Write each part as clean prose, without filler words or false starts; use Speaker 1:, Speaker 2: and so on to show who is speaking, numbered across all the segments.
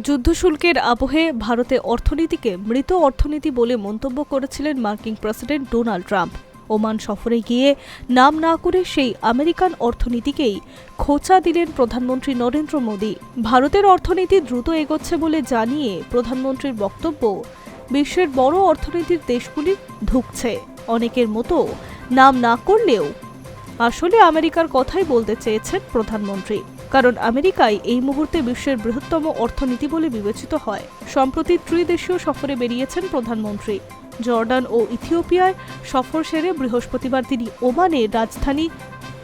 Speaker 1: যুদ্ধশুল্কের আবহে ভারতে অর্থনীতিকে মৃত অর্থনীতি বলে মন্তব্য করেছিলেন মার্কিন প্রেসিডেন্ট ডোনাল্ড ট্রাম্প। ওমান সফরে গিয়ে নাম না করে সেই আমেরিকান অর্থনীতিকেই খোঁচা দিলেন প্রধানমন্ত্রী নরেন্দ্র মোদী। ভারতের অর্থনীতি দ্রুত এগোচ্ছে বলে জানিয়ে প্রধানমন্ত্রীর বক্তব্য, বিশ্বের বড় অর্থনীতির দেশগুলি ধুঁকছে। অনেকের মতো নাম না করলেও আসলে আমেরিকার কথাই বলতে চেয়েছেন প্রধানমন্ত্রী, কারণ আমেরিকাই এই মুহূর্তে বিশ্বের বৃহত্তম অর্থনীতি বলে বিবেচিত হয়। সম্প্রতি ত্রিদেশীয় সফরে বেরিয়েছেন প্রধানমন্ত্রী। জর্ডান ও ইথিওপিয়ায় সফর সেরে বৃহস্পতিবার তিনি ওমানের রাজধানী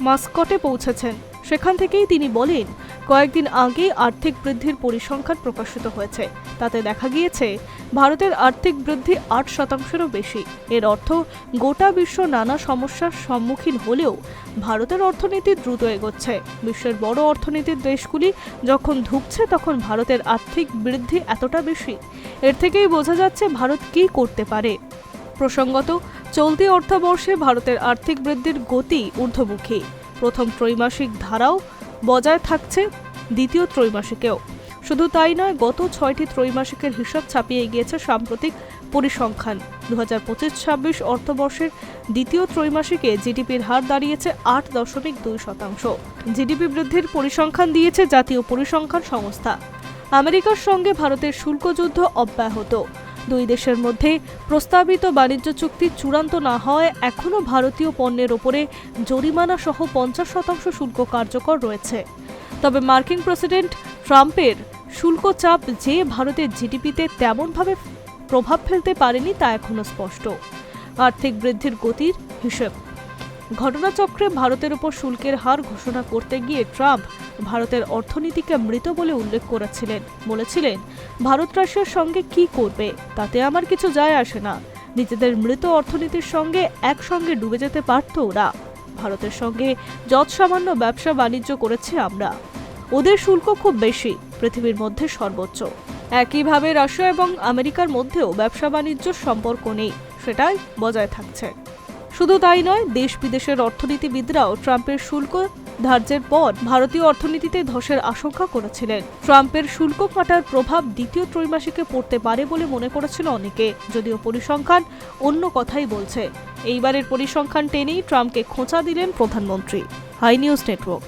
Speaker 1: মাস্কটে পৌঁছেছেন। সেখান থেকেই তিনি বলেন, কয়েকদিন আগেই আর্থিক বৃদ্ধির পরিসংখ্যান প্রকাশিত হয়েছে। তাতে দেখা গিয়েছে ভারতের আর্থিক বৃদ্ধি 8%-এরও বেশি। এর অর্থ গোটা বিশ্ব নানা সমস্যার সম্মুখীন হলেও ভারতের অর্থনীতি দ্রুত এগোচ্ছে। বিশ্বের বড় অর্থনীতির দেশগুলি যখন ধুঁকছে তখন ভারতের আর্থিক বৃদ্ধি এতটা বেশি। এর থেকেই বোঝা যাচ্ছে ভারত কী করতে পারে। প্রসঙ্গত, চলতি অর্থবর্ষে ভারতের আর্থিক বৃদ্ধির গতি ঊর্ধ্বমুখী। প্রথম ত্রৈমাসিক ধারাও বজায় থাকছে দ্বিতীয় ত্রৈমাসিকেও। শুধু তাই নয়, গত 6টি ত্রৈমাসিকের হিসাব ছাপিয়ে গিয়েছে সাম্প্রতিক পরিসংখ্যান। 2025-26 অর্থবর্ষের দ্বিতীয় ত্রৈমাসিকে জিডিপির হার দাঁড়িয়েছে 8.2%। জিডিপি বৃদ্ধির পরিসংখ্যান দিয়েছে জাতীয় পরিসংখ্যান সংস্থা। আমেরিকার সঙ্গে ভারতের শুল্ক যুদ্ধ অব্যাহত। দুই দেশের মধ্যে প্রস্তাবিত বাণিজ্য চুক্তি চূড়ান্ত না হওয়ায় এখনও ভারতীয় পণ্যের ওপরে জরিমানা সহ 50% শুল্ক কার্যকর রয়েছে। তবে মার্কিন প্রেসিডেন্ট ট্রাম্পের শুল্ক চাপ যে ভারতের জিডিপিতে তেমনভাবে প্রভাব ফেলতে পারেনি তা এখনও স্পষ্ট। আর্থিক বৃদ্ধির গতির হিসেব ঘটনাচক্রে ভারতের উপর শুল্কের হার ঘোষণা করতে গিয়ে ট্রাম্প ভারতের অর্থনীতিকে মৃত বলে উল্লেখ বলেছিলেন, ভারত রাশিয়ার সঙ্গে কি করবে তাতে আমার কিছু যায় আসে না। নিজেদের মৃত অর্থনীতির সঙ্গে একসঙ্গে ডুবে যেতে পারত ওরা। ভারতের সঙ্গে যৎসামান্য ব্যবসা বাণিজ্য করেছি আমরা। ওদের শুল্ক খুব বেশি, পৃথিবীর মধ্যে সর্বোচ্চ। একইভাবে রাশিয়া এবং আমেরিকার মধ্যেও ব্যবসা বাণিজ্য সম্পর্ক নেই, সেটাই বজায় থাকছে। শুধু তাই নয়, দেশ বিদেশের অর্থনীতিবিদরাও ট্রাম্পের শুল্ক ধার্যের পর ভারতীয় অর্থনীতিতে ধসের আশঙ্কা করেছিলেন। ট্রাম্পের শুল্ক কাটার প্রভাব দ্বিতীয় ত্রৈমাসিকে পড়তে পারে বলে মনে করেছিল অনেকে, যদিও পরিসংখ্যান অন্য কথাই বলছে। এইবারের পরিসংখ্যান টেনেই ট্রাম্পকে খোঁচা দিলেন প্রধানমন্ত্রী। Hi news network.